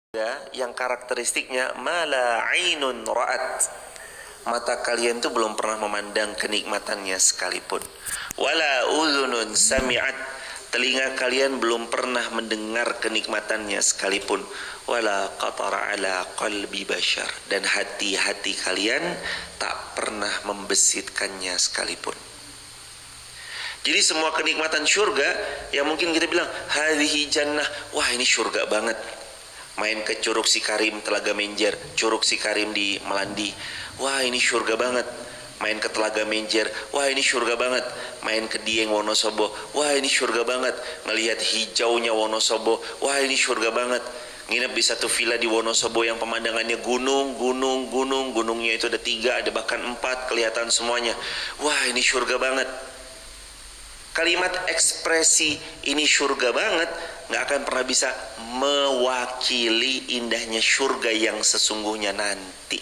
yang karakteristiknya mala ainun ra'at, mata kalian tuh belum pernah memandang kenikmatannya sekalipun, wala udhunun sami'at, telinga kalian belum pernah mendengar kenikmatannya sekalipun, wala qatara ala qalbi bashar, dan hati-hati kalian tak pernah membesitkannya sekalipun. Jadi semua kenikmatan syurga yang mungkin kita bilang hadhihi jannah, wah ini syurga banget. Main ke Curug Sikarim, Telaga Menjer, Curug Sikarim di Melandi, wah ini syurga banget. Main ke Telaga Menjer, wah ini syurga banget. Main ke Dieng Wonosobo, wah ini syurga banget. Ngelihat hijaunya Wonosobo, wah ini syurga banget. Nginep di satu villa di Wonosobo yang pemandangannya gunungnya itu ada 3, ada bahkan 4, kelihatan semuanya. Wah ini syurga banget. Kalimat ekspresi ini syurga banget nggak akan pernah bisa mewakili indahnya syurga yang sesungguhnya nanti.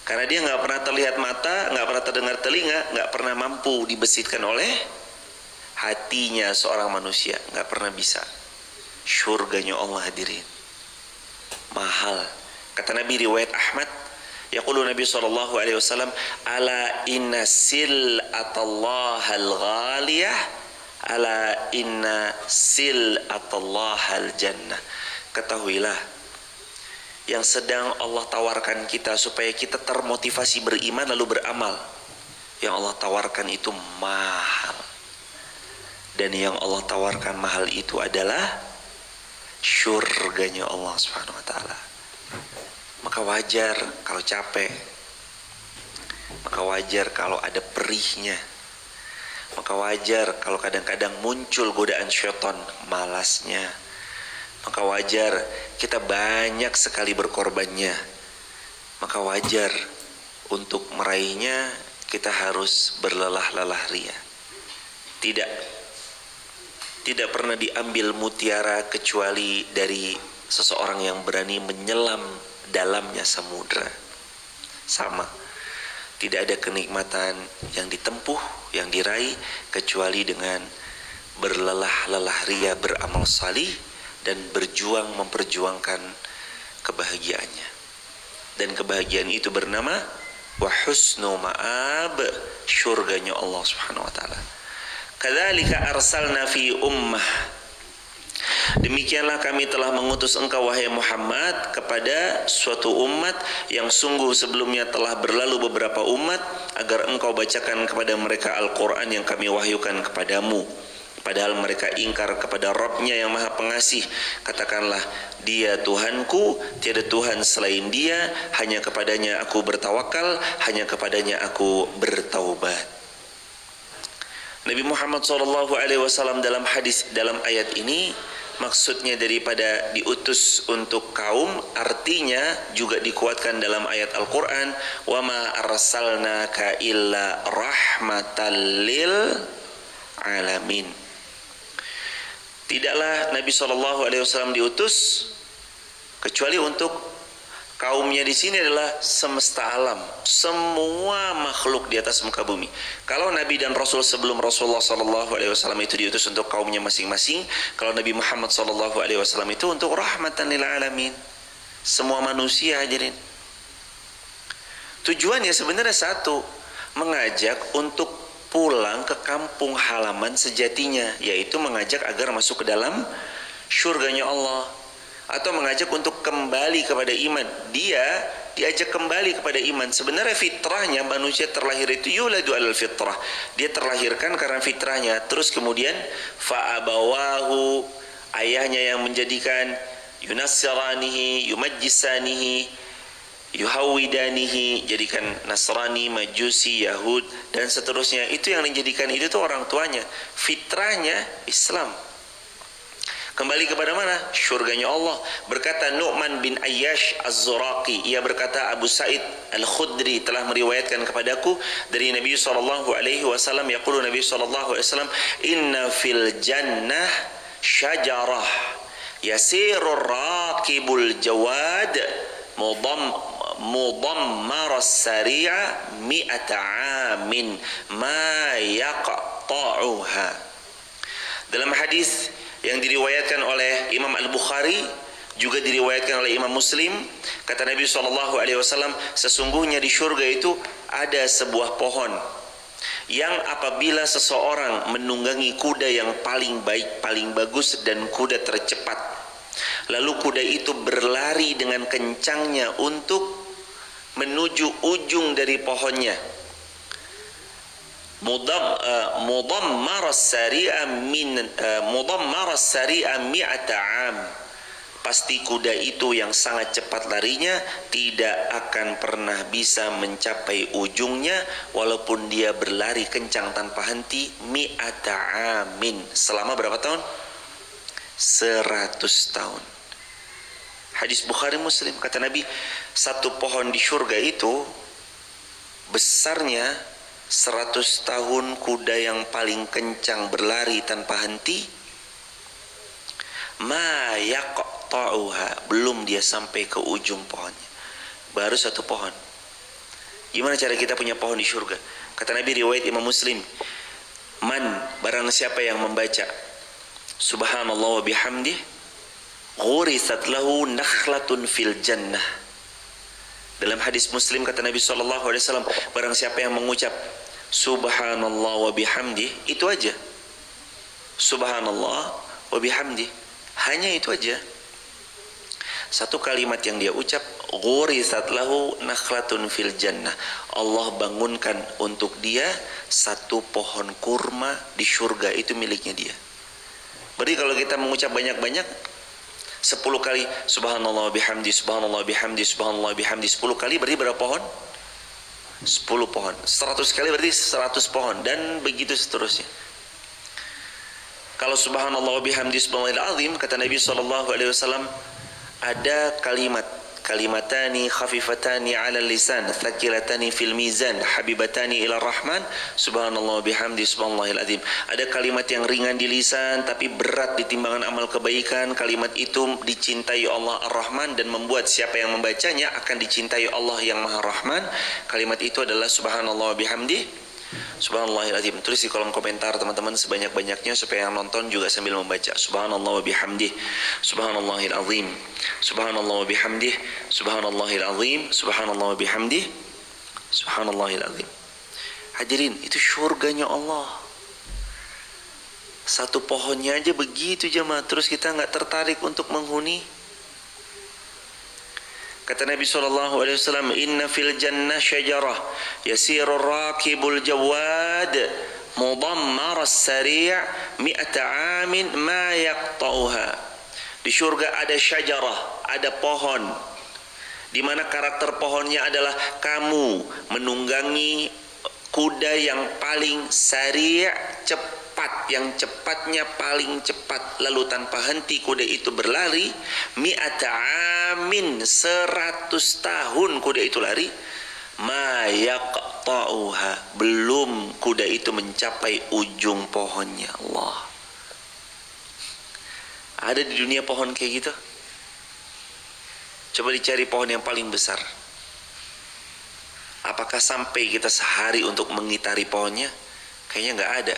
Karena dia nggak pernah terlihat mata, nggak pernah terdengar telinga, nggak pernah mampu dibesitkan oleh hatinya seorang manusia, nggak pernah bisa. Syurganya Allah hadirin mahal. Kata Nabi riwayat Ahmad, yaqulu Nabi SAW, ala inna sil'atallahal ghaliyah, ala inna sil'atallahal jannah. Ketahuilah, yang sedang Allah tawarkan kita supaya kita termotivasi beriman lalu beramal, yang Allah tawarkan itu mahal. Dan yang Allah tawarkan mahal itu adalah syurganya Allah Subhanahu wa ta'ala. Maka wajar kalau capek, maka wajar kalau ada perihnya, maka wajar kalau kadang-kadang muncul godaan syaitan, malasnya. Maka wajar kita banyak sekali berkorbannya. Maka wajar untuk meraihnya kita harus berlelah-lelah ria. Tidak pernah diambil mutiara kecuali dari seseorang yang berani menyelam dalamnya samudra. Sama, tidak ada kenikmatan yang ditempuh, yang diraih kecuali dengan berlelah-lelah ria beramal salih dan berjuang memperjuangkan kebahagiaannya. Dan kebahagiaan itu bernama wa husnu ma'ab, syurganya Allah Subhanahu wa taala. Kadzalika arsalna fi ummah, demikianlah kami telah mengutus engkau wahai Muhammad kepada suatu umat yang sungguh sebelumnya telah berlalu beberapa umat, agar engkau bacakan kepada mereka Al-Quran yang kami wahyukan kepadamu. Padahal mereka ingkar kepada Rabb-Nya yang Maha Pengasih. Katakanlah, Dia Tuhanku, tiada Tuhan selain Dia, hanya kepadanya aku bertawakal, hanya kepadanya aku bertaubat. Nabi Muhammad SAW dalam hadis, dalam ayat ini, maksudnya daripada diutus untuk kaum, artinya juga dikuatkan dalam ayat Al-Quran, wa ma arsalnaka illa rahmatan lil alamin. Tidaklah Nabi SAW diutus kecuali untuk kaumnya. Di sini adalah semesta alam, semua makhluk di atas muka bumi. Kalau Nabi dan Rasul sebelum Rasulullah SAW itu diutus untuk kaumnya masing-masing, kalau Nabi Muhammad SAW itu untuk rahmatan lil alamin, semua manusia. Hadirin, tujuannya sebenarnya satu, mengajak untuk pulang ke kampung halaman sejatinya, yaitu mengajak agar masuk ke dalam syurganya Allah, atau mengajak untuk kembali kepada iman. Dia diajak kembali kepada iman. Sebenarnya fitrahnya manusia terlahir itu yuladu alal fitrah, dia terlahirkan karena fitrahnya. Terus kemudian fa'abawahu, ayahnya yang menjadikan, yunassiranihi, yumajjisanihi, yuhawidanihi, jadikan Nasrani, Majusi, Yahud, dan seterusnya. Itu yang menjadikan itu tuh orang tuanya. Fitrahnya Islam. Kembali kepada mana? Syurganya Allah. Berkata Nu'man bin Ayyash Az-Zuraqi, ia berkata, Abu Sa'id Al-Khudri telah meriwayatkan kepadaku dari Nabi SAW, yaqulu Nabi SAW, inna fil jannah syajarah yasirur raqibul jawad mudammaras sari'a mi'ata amin ma yaqta'uha. Dalam hadis yang diriwayatkan oleh Imam Al-Bukhari, juga diriwayatkan oleh Imam Muslim. Kata Nabi SAW, sesungguhnya di surga itu ada sebuah pohon yang apabila seseorang menunggangi kuda yang paling baik, paling bagus, dan kuda tercepat, lalu kuda itu berlari dengan kencangnya untuk menuju ujung dari pohonnya, mudammaras sari'a mi'ata 'am, pasti kuda itu yang sangat cepat larinya tidak akan pernah bisa mencapai ujungnya walaupun dia berlari kencang tanpa henti mi'ata 'amin, selama berapa tahun? 100 tahun. Hadis Bukhari Muslim. Kata Nabi, satu pohon di surga itu besarnya 100 tahun kuda yang paling kencang berlari tanpa henti, ma yaqta'uha, belum dia sampai ke ujung pohonnya, baru satu pohon. Gimana cara kita punya pohon di surga? Kata Nabi, riwayat Imam Muslim, man, barang siapa yang membaca subhanallah wa bihamdih, ghurisat lahu nakhlatun fil jannah. Dalam hadis Muslim kata Nabi SAW, barang siapa yang mengucap subhanallah wa bihamdih, itu aja, subhanallah wa bihamdih, hanya itu aja, satu kalimat yang dia ucap, ghurisat lahu nakhlatun fil jannah, Allah bangunkan untuk dia satu pohon kurma di surga, itu miliknya dia. Berarti kalau kita mengucap banyak-banyak 10 kali subhanallah bihamdi, subhanallah bihamdi, subhanallah bihamdi 10 kali, berarti berapa pohon? 10 pohon. 100 kali berarti 100 pohon, dan begitu seterusnya. Kalau subhanallah bihamdi subhanallahil azim, kata Nabi SAW, ada kalimatani khafifatani 'ala lisan, thaqilatani fil mizan, habibatani ila rahman, subhanallah bihamdi subhanallahil azim. Ada kalimat yang ringan di lisan tapi berat di timbangan amal kebaikan. Kalimat itu dicintai Allah Ar-Rahman dan membuat siapa yang membacanya akan dicintai Allah yang Maha Rahman. Kalimat itu adalah subhanallah bihamdi subhanallahil azim. Tulis di kolom komentar teman-teman sebanyak-banyaknya supaya yang nonton juga sambil membaca subhanallah wa bihamdih subhanallahil azim, subhanallah wa bihamdih subhanallahil azim, subhanallah wa bihamdih subhanallahil azim. Hadirin, itu surganya Allah. Satu pohonnya aja begitu jemaah, terus kita nggak tertarik untuk menghuni? Kata Nabi SAW, inna fil jannah syajarah yasirur rakibul jawad mudammaras sari' mi'ata 'amin ma yaqta'uha. Di surga ada syajarah, ada pohon, di mana karakter pohonnya adalah kamu menunggangi kuda yang paling sari', cepat, yang cepatnya paling cepat, lalu tanpa henti kuda itu berlari mi'ata 'amin, 100 tahun kuda itu lari, ma yaqta'uha, belum kuda itu mencapai ujung pohonnya. Allah, ada di dunia pohon kayak gitu? Coba dicari pohon yang paling besar. Apakah sampai kita sehari untuk mengitari pohonnya? Kayaknya nggak ada.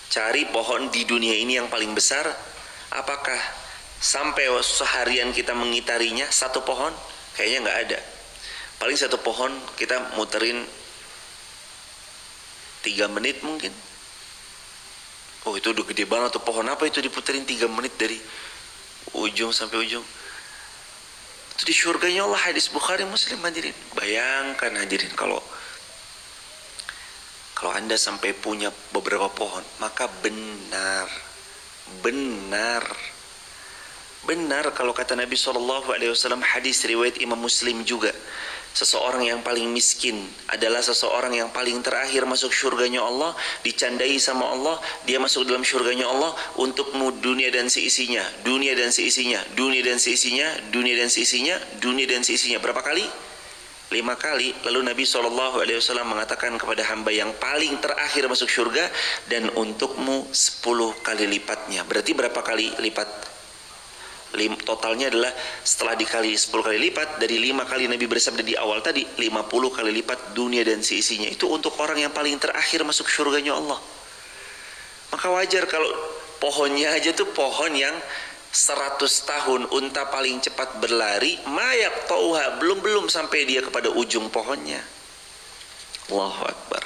Cari pohon di dunia ini yang paling besar, apakah sampai seharian kita mengitarinya satu pohon? Kayaknya nggak ada. Paling satu pohon kita muterin 3 menit mungkin. Oh, itu udah gede banget tuh. Pohon apa itu diputerin 3 menit dari ujung sampai ujung? Itu di surganya Allah. Hadis Bukhari Muslim, hadirin. Bayangkan hadirin, kalau Anda sampai punya beberapa pohon, maka benar kalau kata Nabi SAW, hadis riwayat Imam Muslim juga, seseorang yang paling miskin adalah seseorang yang paling terakhir masuk surganya Allah, dicandai sama Allah, dia masuk dalam surganya Allah untukmu dunia dan seisinya, dunia dan seisinya, dunia dan seisinya, dunia dan seisinya, dunia dan seisinya. Berapa kali? 5 kali. Lalu Nabi SAW mengatakan kepada hamba yang paling terakhir masuk surga, dan untukmu 10 kali lipatnya. Berarti berapa kali lipat? Totalnya adalah setelah dikali 10 kali lipat, dari 5 kali Nabi bersabda di awal tadi, 50 kali lipat dunia dan seisinya. Itu untuk orang yang paling terakhir masuk surganya Allah. Maka wajar kalau Pohonnya aja tuh pohon yang 100 tahun unta paling cepat berlari, mayak tauha, belum sampai dia kepada ujung pohonnya. Allahu Akbar.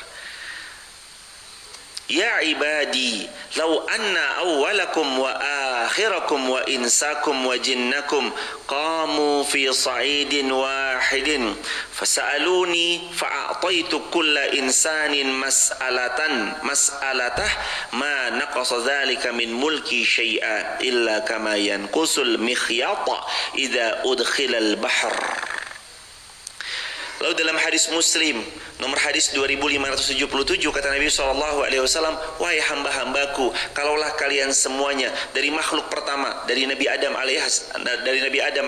Ya ibadi, law anna awwalakum wa akhirakum wa insakum wa jinnakum qamu fi sa'idin wahidin fasa'aluni fa'ataitu kulla insanin mas'alatah ma naqasa dhalika min mulki syai'a illa kama yanqusul mikhyata idza udkhila al-bahr. Lalu dalam hadis Muslim nomor hadis 2577 kata Nabi SAW, wahai hamba-hambaku, kalaulah kalian semuanya dari makhluk pertama dari Nabi Adam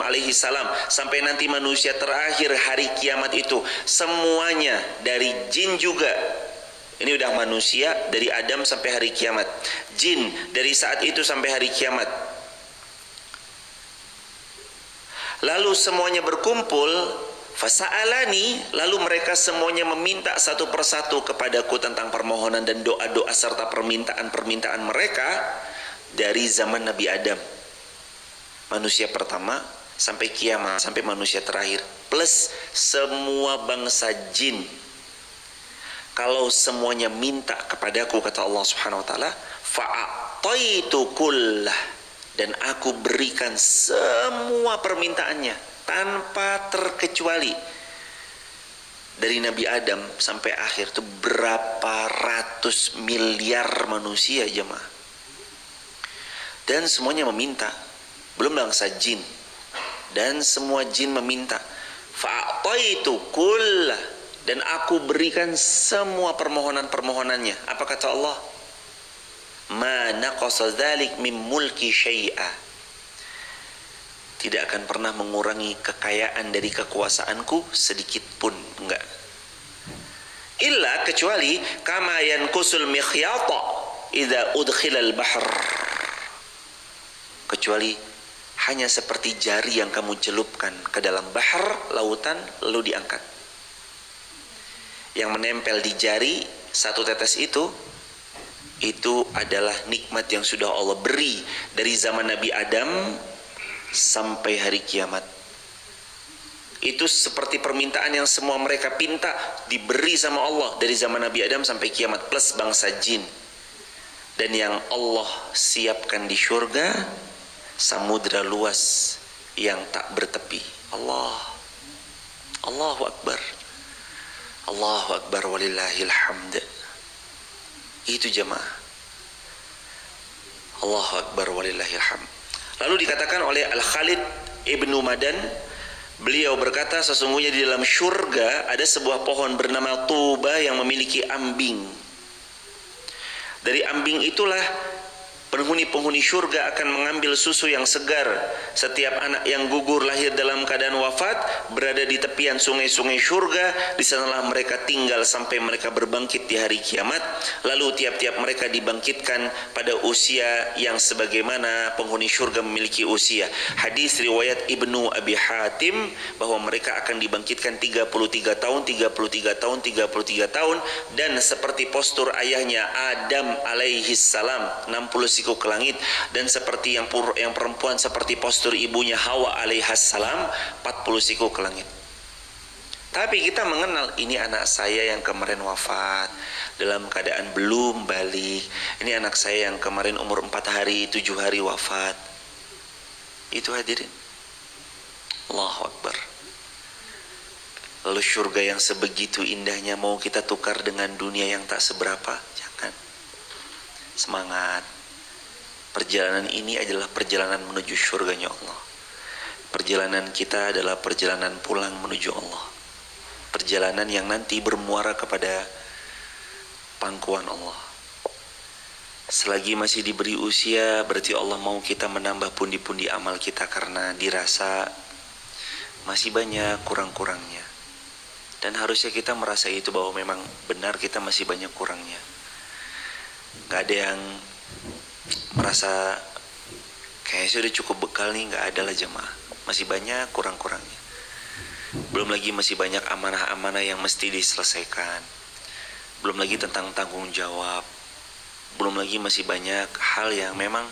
alaihi salam sampai nanti manusia terakhir hari kiamat itu, semuanya dari jin juga. Ini udah manusia dari Adam sampai hari kiamat, jin dari saat itu sampai hari kiamat. Lalu semuanya berkumpul, fasa'alani, lalu mereka semuanya meminta satu persatu kepadaku tentang permohonan dan doa-doa serta permintaan mereka dari zaman Nabi Adam, manusia pertama, sampai kiamat, sampai manusia terakhir, plus semua bangsa jin. Kalau semuanya minta kepadaku, kata Allah Subhanahu wa taala, fa'ataitu kullah, dan aku berikan semua permintaannya tanpa terkecuali. Dari Nabi Adam sampai akhir itu berapa ratus miliar manusia jemaah, dan semuanya meminta, belum bangsa jin, dan semua jin meminta. Fa'ataitu kullah, dan aku berikan semua permohonan-permohonannya. Apa kata Allah? Ma naqasa dzalik min mulki syai'a, tidak akan pernah mengurangi kekayaan dari kekuasaanku sedikit pun, enggak. Illa, kecuali kama yanqusul mikhyata idza udkhila al-bahr, kecuali hanya seperti jari yang kamu celupkan ke dalam bahar, lautan, lalu diangkat. Yang menempel di jari satu tetes itu adalah nikmat yang sudah Allah beri dari zaman Nabi Adam sampai hari kiamat. Itu seperti permintaan yang semua mereka pinta diberi sama Allah dari zaman Nabi Adam sampai kiamat, plus bangsa jin. Dan yang Allah siapkan di syurga, samudra luas yang tak bertepi. Allahu Akbar, Allahu Akbar, walillahil hamd. Itu jemaah, Allahu Akbar, walillahil hamd. Lalu dikatakan oleh Al-Khalid Ibnu Madan, beliau berkata, sesungguhnya di dalam syurga ada sebuah pohon bernama Tuba yang memiliki ambing. Dari ambing itulah penghuni-penghuni syurga akan mengambil susu yang segar. Setiap anak yang gugur lahir dalam keadaan wafat berada di tepian sungai-sungai syurga. Di sanalah mereka tinggal sampai mereka berbangkit di hari kiamat. Lalu tiap-tiap mereka dibangkitkan pada usia yang sebagaimana penghuni syurga memiliki usia. Hadis riwayat Ibnu Abi Hatim bahwa mereka akan dibangkitkan 33 tahun, 33 tahun, 33 tahun, dan seperti postur ayahnya Adam alaihi salam 60 siku ke langit, dan seperti yang perempuan seperti postur ibunya Hawa alaihassalam 40 siku ke langit. Tapi kita mengenal, ini anak saya yang kemarin wafat dalam keadaan belum balik, ini anak saya yang kemarin umur 4 hari 7 hari wafat. Itu hadirin, Allahu Akbar. Lalu syurga yang sebegitu indahnya mau kita tukar dengan dunia yang tak seberapa? Jangan. Semangat. Perjalanan ini adalah perjalanan menuju syurganya Allah. Perjalanan kita adalah perjalanan pulang menuju Allah. Perjalanan yang nanti bermuara kepada pangkuan Allah. Selagi masih diberi usia, berarti Allah mau kita menambah pundi-pundi amal kita, karena dirasa masih banyak kurang-kurangnya. Dan harusnya kita merasa itu, bahwa memang benar kita masih banyak kurangnya. Gak ada yang merasa kayaknya sudah cukup bekal nih, nggak ada lah jemaah. Masih banyak kurang-kurangnya. Belum lagi masih banyak amanah-amanah yang mesti diselesaikan. Belum lagi tentang tanggung jawab. belum lagi masih banyak hal yang memang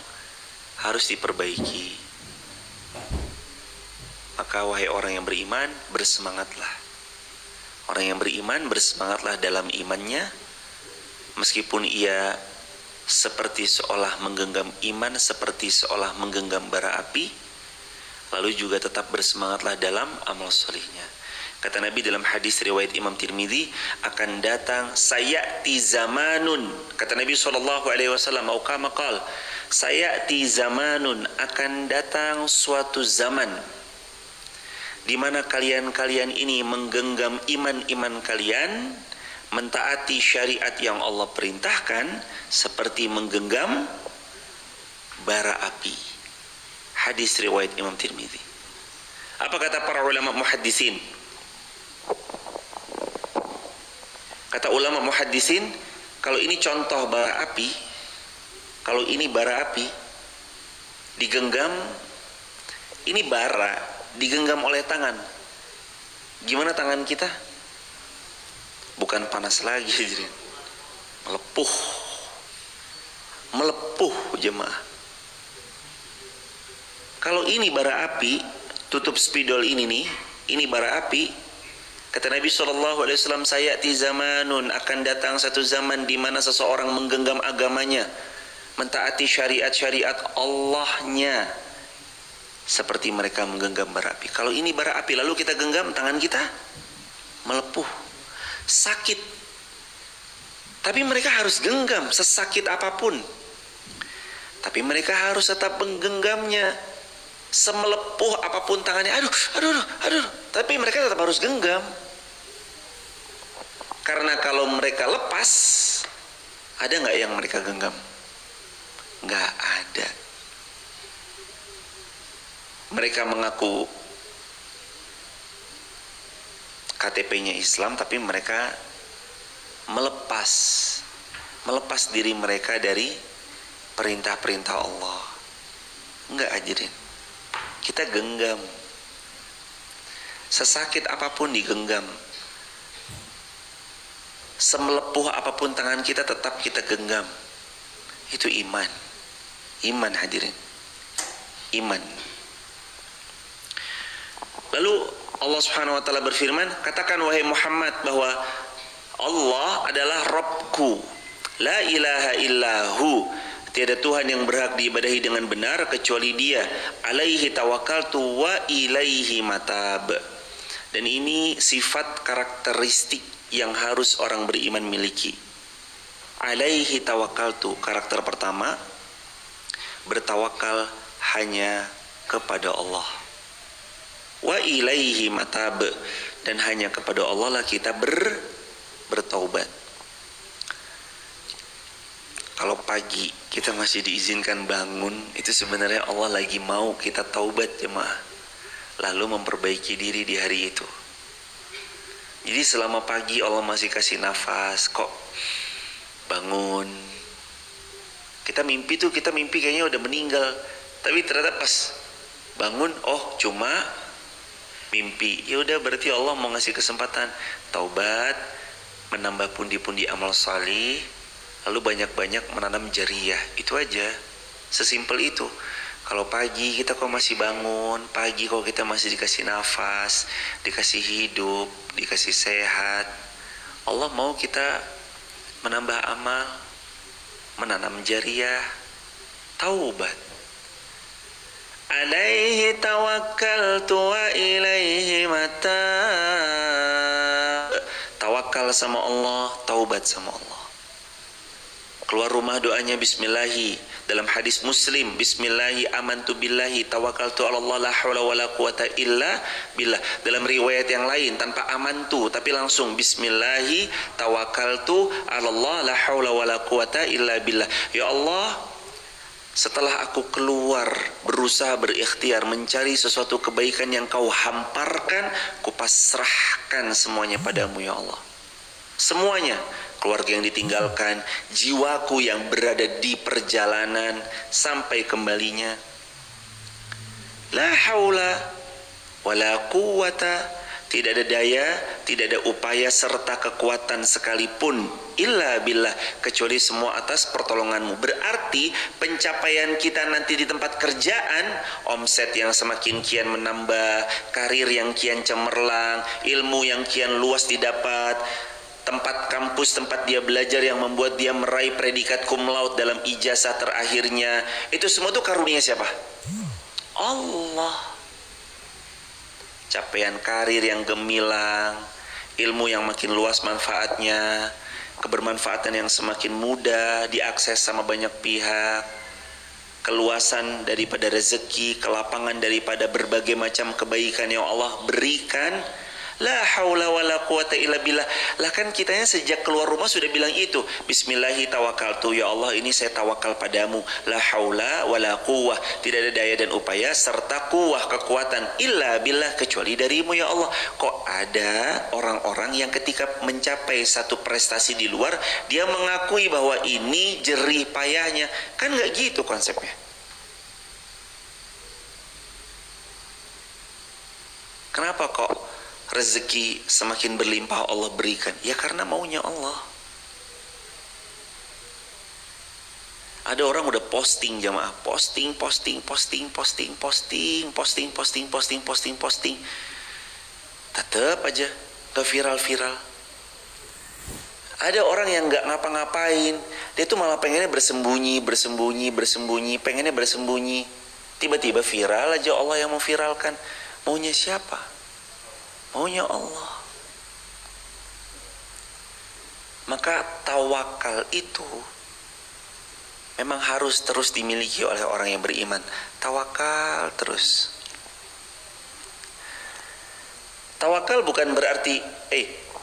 harus diperbaiki. Maka wahai orang yang beriman, bersemangatlah. Orang yang beriman bersemangatlah dalam imannya, meskipun ia seperti seolah menggenggam iman, seperti seolah menggenggam bara api, lalu juga tetap bersemangatlah dalam amal solihnya. Kata Nabi dalam hadis riwayat Imam Tirmidzi, akan datang sayati zamanun, kata Nabi SAW, au kama qala, sayati zamanun, akan datang suatu zaman di mana kalian-kalian ini menggenggam iman-iman kalian, mentaati syariat yang Allah perintahkan seperti menggenggam bara api. Hadis riwayat Imam Tirmidzi. Apa kata para ulama muhaddisin? Kata ulama muhaddisin, kalau ini contoh bara api, kalau ini bara api digenggam, ini bara digenggam oleh tangan. Gimana tangan kita? Bukan panas lagi, jadi melepuh jemaah. Kalau ini bara api, tutup spidol ini nih, ini bara api. Kata Nabi SAW, sayati zamanun, akan datang satu zaman di mana seseorang menggenggam agamanya, mentaati syariat-syariat Allahnya, seperti mereka menggenggam bara api. Kalau ini bara api lalu kita genggam, tangan kita melepuh, sakit. Tapi mereka harus genggam sesakit apapun. Tapi mereka harus tetap menggenggamnya, semelepuh apapun tangannya. Aduh. Tapi mereka tetap harus genggam. Karena kalau mereka lepas, ada nggak yang mereka genggam? Nggak ada. Mereka mengaku KTP-nya Islam, tapi mereka melepas diri mereka dari perintah-perintah Allah. Enggak, hadirin. Kita genggam. Sesakit apapun digenggam. Semelepuh apapun tangan kita tetap kita genggam. Itu iman. Iman, hadirin. Iman. Lalu Allah Subhanahu wa taala berfirman, katakan wahai Muhammad bahwa Allah adalah Rabbku, la ilaha illahu, tiada Tuhan yang berhak diibadahi dengan benar kecuali Dia, alaihi tawakkaltu wa ilaihi matab. Dan ini sifat karakteristik yang harus orang beriman miliki. Alaihi tawakkaltu, karakter pertama, bertawakal hanya kepada Allah. Wa ilaihi matab, dan hanya kepada Allah lah kita bertaubat. Kalau pagi kita masih diizinkan bangun, itu sebenarnya Allah lagi mau kita taubat jemaah, lalu memperbaiki diri di hari itu. Jadi selama pagi Allah masih kasih nafas, kok bangun. Kita mimpi kayaknya udah meninggal, tapi ternyata pas bangun, oh cuma mimpi. Ya udah, berarti Allah mau ngasih kesempatan taubat, menambah pundi-pundi amal salih, lalu banyak-banyak menanam jariyah. Itu aja, sesimpel itu. Kalau pagi kita kok masih bangun, pagi kok kita masih dikasih nafas, dikasih hidup, dikasih sehat, Allah mau kita menambah amal, menanam jariyah, taubat. Alaihi tawakkaltu wa ilaihi matab. Tawakal sama Allah, taubat sama Allah. Keluar rumah doanya bismillahi. Dalam hadis Muslim, bismillahi amantu billahi tawakkaltu ala Allah la haula wala quwata illa billah. Dalam riwayat yang lain tanpa amantu tapi langsung bismillahi tawakkaltu ala Allah la haula wala quwata illa billah. Ya Allah, setelah aku keluar berusaha berikhtiar mencari sesuatu kebaikan yang kau hamparkan, kupasrahkan semuanya padamu ya Allah. Semuanya, keluarga yang ditinggalkan, jiwaku yang berada di perjalanan sampai kembalinya. La haula wala quwata, tidak ada daya tidak ada upaya serta kekuatan sekalipun illa billah, kecuali semua atas pertolonganmu. Berarti pencapaian kita nanti di tempat kerjaan, omset yang semakin kian menambah, karir yang kian cemerlang, ilmu yang kian luas didapat, tempat kampus, tempat dia belajar yang membuat dia meraih predikat cum laude dalam ijazah terakhirnya, itu semua itu karunia siapa? Allah. Capaian karir yang gemilang, ilmu yang makin luas manfaatnya, kebermanfaatan yang semakin mudah diakses sama banyak pihak, keluasan daripada rezeki, kelapangan daripada berbagai macam kebaikan yang Allah berikan. La haula wala quwata illa billah. Lah kan kitanya sejak keluar rumah sudah bilang itu, bismillahi tawakkaltu, ya Allah ini saya tawakal padamu. La haula wala quwah, tidak ada daya dan upaya serta kuwah kekuatan illa billah, kecuali darimu ya Allah. Kok ada orang-orang yang ketika mencapai satu prestasi di luar, dia mengakui bahwa ini jerih payahnya? Kan nggak gitu konsepnya. Kenapa kok rezeki semakin berlimpah Allah berikan? Ya karena maunya Allah. Ada orang udah posting jamaah, posting. Tetap aja ke viral. Ada orang yang nggak ngapa-ngapain, dia tuh malah pengennya bersembunyi, pengennya bersembunyi. Tiba-tiba viral aja, Allah yang memviralkan. Maunya siapa? Maunya Allah. Maka tawakal itu memang harus terus dimiliki oleh orang yang beriman. Tawakal terus. Tawakal bukan berarti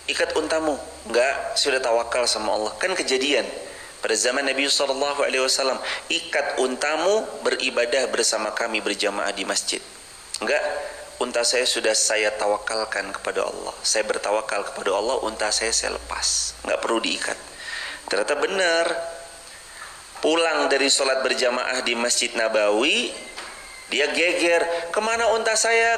ikat untamu. Enggak, sudah tawakal sama Allah. Kan kejadian pada zaman Nabi SAW, ikat untamu, beribadah bersama kami berjamaah di masjid. Enggak, unta saya sudah saya tawakalkan kepada Allah. Saya bertawakal kepada Allah, unta saya lepas. Nggak perlu diikat. Ternyata benar. Pulang dari sholat berjamaah di Masjid Nabawi, dia geger, kemana unta saya?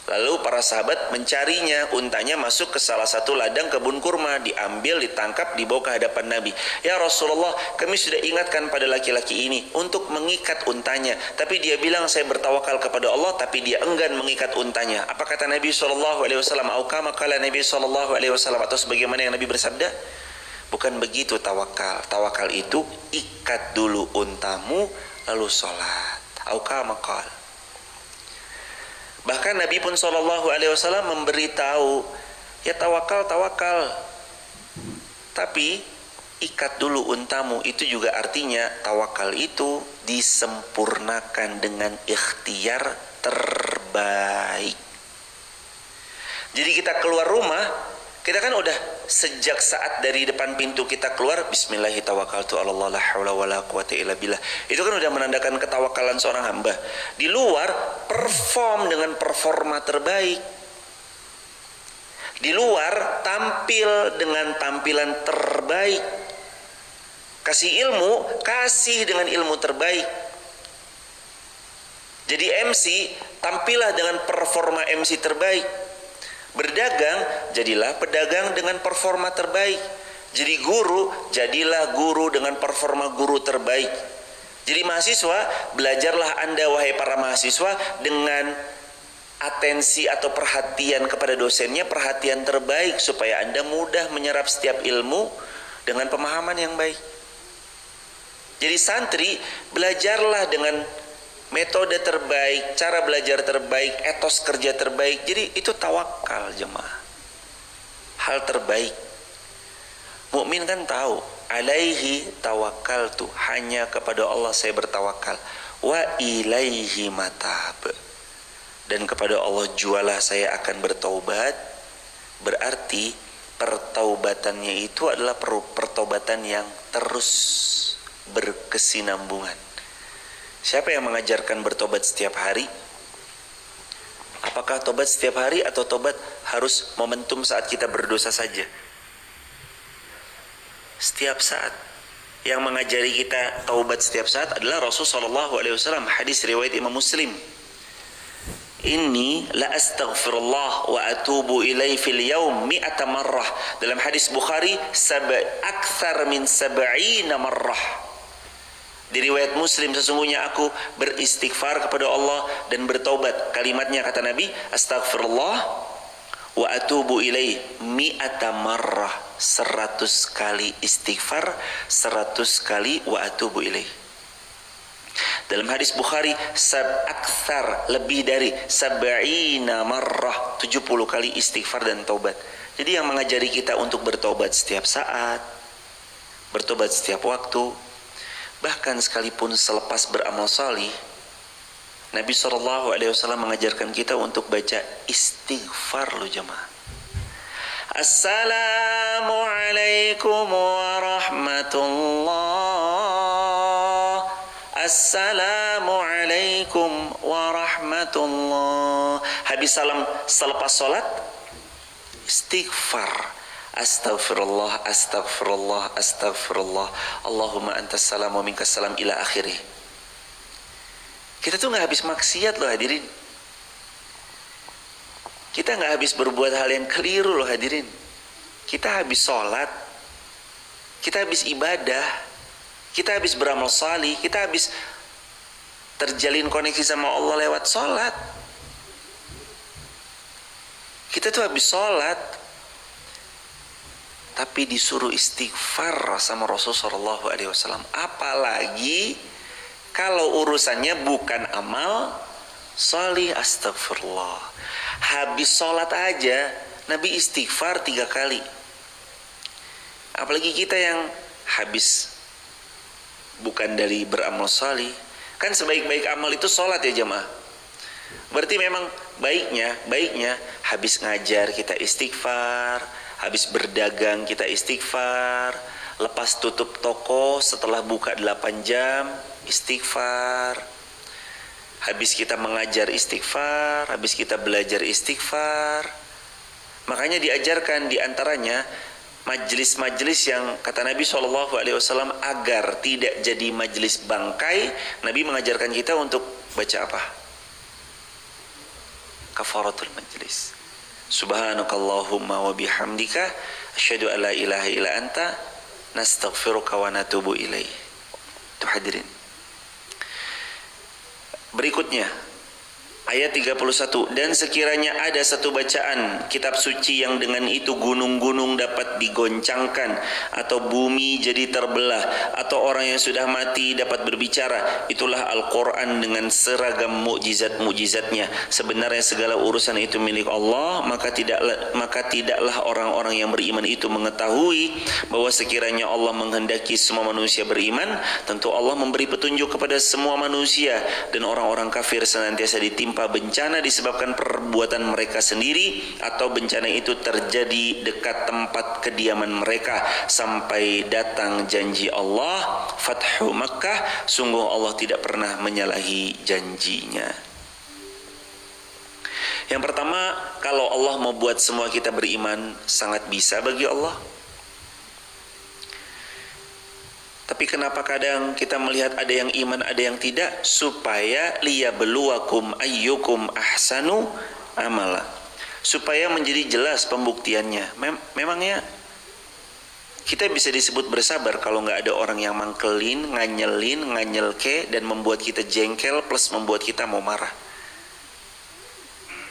Lalu para sahabat mencarinya, untanya masuk ke salah satu ladang kebun kurma, diambil, ditangkap, dibawa ke hadapan Nabi. Ya Rasulullah, kami sudah ingatkan pada laki-laki ini untuk mengikat untanya, tapi dia bilang saya bertawakal kepada Allah, tapi dia enggan mengikat untanya. Apa kata Nabi SAW? Au kama qala Nabi SAW, atau sebagaimana yang Nabi bersabda? Bukan begitu tawakal. Tawakal itu ikat dulu untamu, lalu sholat. Au kama qala. Bahkan Nabi pun SAW memberitahu, ya tawakal, tapi ikat dulu untamu. Itu juga artinya tawakal itu disempurnakan dengan ikhtiar terbaik. Jadi kita keluar rumah, kita kan udah sejak saat dari depan pintu kita keluar, bismillahirrahmanirrahim, la haula wala quwata illa billah. Itu kan udah menandakan ketawakalan seorang hamba. Di luar perform dengan performa terbaik. Di luar tampil dengan tampilan terbaik. Kasih ilmu, kasih dengan ilmu terbaik. Jadi MC, tampillah dengan performa MC terbaik. Berdagang, jadilah pedagang dengan performa terbaik. Jadi guru, jadilah guru dengan performa guru terbaik. Jadi mahasiswa, belajarlah Anda wahai para mahasiswa dengan atensi atau perhatian kepada dosennya, perhatian terbaik, supaya Anda mudah menyerap setiap ilmu dengan pemahaman yang baik. Jadi santri, belajarlah dengan metode terbaik, cara belajar terbaik, etos kerja terbaik. Jadi itu tawakal jemaah. Hal terbaik. Mukmin kan tahu, alaihi tawakkaltu, hanya kepada Allah saya bertawakal. Wa ilaihi matab. Dan kepada Allah jualah saya akan bertaubat. Berarti pertaubatannya itu adalah pertobatan yang terus berkesinambungan. Siapa yang mengajarkan bertobat setiap hari? Apakah tobat setiap hari atau tobat harus momentum saat kita berdosa saja? Setiap saat. Yang mengajari kita taubat setiap saat adalah Rasulullah SAW. Hadis riwayat Imam Muslim. Inni la astaghfirullah wa atubu ilaihi fil yaum mi'ata marrah. Dalam hadis Bukhari, akthar min sab'ina marrah. Di riwayat Muslim, sesungguhnya aku beristighfar kepada Allah dan bertaubat. Kalimatnya kata Nabi, astaghfirullah wa atubu ilaihi mi'ata marrah. 100 kali istighfar, 100 kali wa atubu ilaihi. Dalam hadis Bukhari, akthar, lebih dari sab'ina marrah, 70 kali istighfar dan taubat. Jadi yang mengajari kita untuk bertobat setiap saat, bertobat setiap waktu, bahkan sekalipun selepas beramal salih, Nabi SAW mengajarkan kita untuk baca istighfar loh jemaah. Assalamualaikum warahmatullah. Assalamualaikum warahmatullah. Habis salam selepas sholat, istighfar. Astaghfirullah, astaghfirullah, astaghfirullah. Allahumma antas salam wa minkas salam ila akhirih. Kita tuh gak habis maksiat loh hadirin. Kita gak habis berbuat hal yang keliru loh hadirin. Kita habis sholat, kita habis ibadah, kita habis beramal salih, kita habis terjalin koneksi sama Allah lewat sholat. Kita tuh habis sholat, tapi disuruh istighfar sama Rasulullah SAW. Apalagi kalau urusannya bukan amal salih, astagfirullah. Habis sholat aja Nabi istighfar 3 kali. Apalagi kita yang habis bukan dari beramal salih. Kan sebaik-baik amal itu sholat ya jemaah. Berarti memang baiknya habis ngajar kita istighfar, habis berdagang kita istighfar, lepas tutup toko setelah buka 8 jam istighfar, habis kita mengajar istighfar, habis kita belajar istighfar. Makanya diajarkan diantaranya majlis-majlis yang kata Nabi SAW agar tidak jadi majlis bangkai, Nabi mengajarkan kita untuk baca apa? Kafaratul majlis. Subhanakallahumma wa bihamdika asyhadu an la ilaha illa anta nastaghfiruka wa natubu ilaih. Itu hadirin. Berikutnya ayat 31, dan sekiranya ada satu bacaan kitab suci yang dengan itu gunung-gunung dapat digoncangkan, atau bumi jadi terbelah, atau orang yang sudah mati dapat berbicara, itulah Al-Quran dengan seragam mukjizat-mukjizatnya. Sebenarnya segala urusan itu milik Allah, maka tidaklah orang-orang yang beriman itu mengetahui bahwa sekiranya Allah menghendaki semua manusia beriman, tentu Allah memberi petunjuk kepada semua manusia, dan orang-orang kafir senantiasa ditimpa bencana disebabkan perbuatan mereka sendiri, atau bencana itu terjadi dekat tempat kediaman mereka sampai datang janji Allah, Fathu Makkah. Sungguh Allah tidak pernah menyalahi janjinya. Yang pertama, kalau Allah mau buat semua kita beriman, sangat bisa bagi Allah. Tapi kenapa kadang kita melihat ada yang iman, ada yang tidak? Supaya liyabluwakum ayyukum ahsanu amala. Supaya menjadi jelas pembuktiannya. Memangnya kita bisa disebut bersabar kalau nggak ada orang yang mangkelin, nganyelke, dan membuat kita jengkel plus membuat kita mau marah.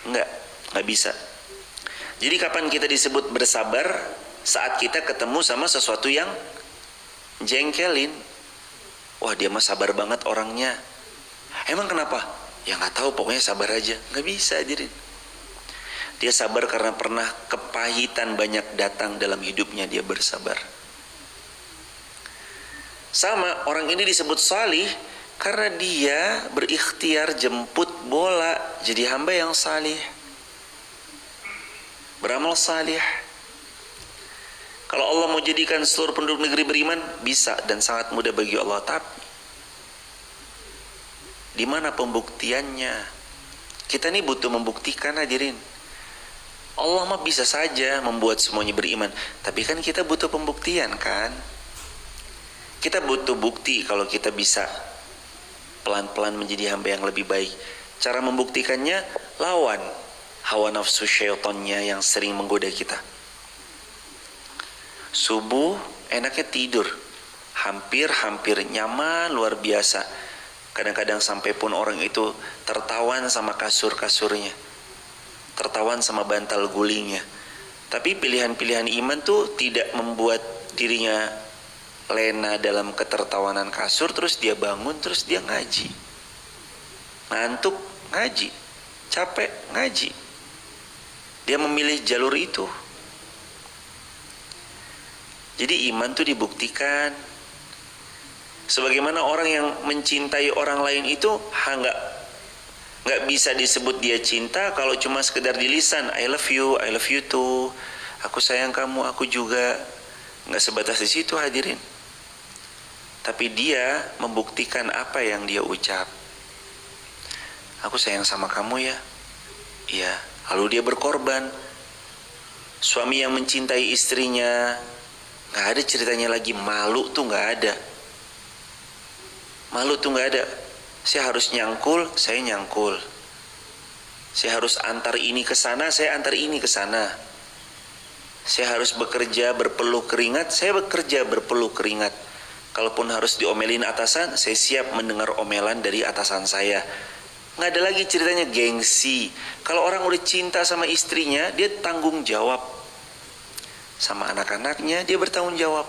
Nggak bisa. Jadi kapan kita disebut bersabar? Saat kita ketemu sama sesuatu yang jengkelin. Wah, dia mah sabar banget orangnya. Emang kenapa? Ya nggak tahu, pokoknya sabar aja. Nggak bisa hadirin. Dia sabar karena pernah kepahitan banyak datang dalam hidupnya, dia bersabar. Sama, orang ini disebut salih karena dia berikhtiar jemput bola jadi hamba yang salih, beramal salih. Kalau Allah mau jadikan seluruh penduduk negeri beriman, bisa dan sangat mudah bagi Allah. Tapi di mana pembuktiannya? Kita ini butuh membuktikan hadirin. Allah mah bisa saja membuat semuanya beriman, tapi kan kita butuh pembuktian kan? Kita butuh bukti kalau kita bisa pelan-pelan menjadi hamba yang lebih baik. Cara membuktikannya, lawan hawa nafsu syaitannya yang sering menggoda kita. Subuh enaknya tidur, hampir nyaman luar biasa. Kadang-kadang sampai pun orang itu tertawan sama kasur-kasurnya, tertawan sama bantal gulingnya. Tapi pilihan-pilihan iman tuh tidak membuat dirinya lena dalam ketertawanan kasur, terus dia bangun, terus dia ngaji. Ngantuk, ngaji. Capek, ngaji. Dia memilih jalur itu. Jadi iman tuh dibuktikan. Sebagaimana orang yang mencintai orang lain itu nggak bisa disebut dia cinta kalau cuma sekedar di lisan, I love you too, aku sayang kamu, aku juga. Nggak sebatas di situ hadirin. Tapi dia membuktikan apa yang dia ucap. Aku sayang sama kamu ya. Iya. Lalu dia berkorban. Suami yang mencintai istrinya, nggak ada ceritanya lagi malu tuh, nggak ada. Malu tuh nggak ada. Saya harus nyangkul, saya nyangkul. Saya harus antar ini ke sana, saya antar ini ke sana. Saya harus bekerja berpeluh keringat, saya bekerja berpeluh keringat. Kalaupun harus diomelin atasan, saya siap mendengar omelan dari atasan saya. Nggak ada lagi ceritanya gengsi. Kalau orang udah cinta sama istrinya, dia tanggung jawab. Sama anak-anaknya, dia bertanggung jawab.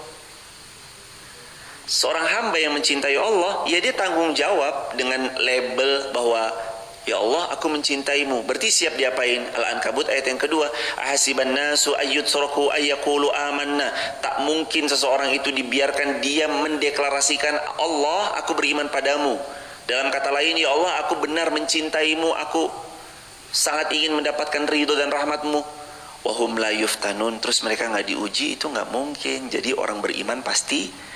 Seorang hamba yang mencintai Allah, ya dia tanggung jawab dengan label bahwa ya Allah, aku mencintaimu. Berarti siap diapain? Al-Ankabut ayat yang kedua. Ahasiban nasu ayyutraku ayyaqulu amanna. Tak mungkin seseorang itu dibiarkan dia mendeklarasikan Allah, aku beriman padamu. Dalam kata lain, ya Allah, aku benar mencintaimu, aku sangat ingin mendapatkan ridho dan rahmatmu. Wahum la yuftanun. Terus mereka nggak diuji, itu nggak mungkin. Jadi orang beriman pasti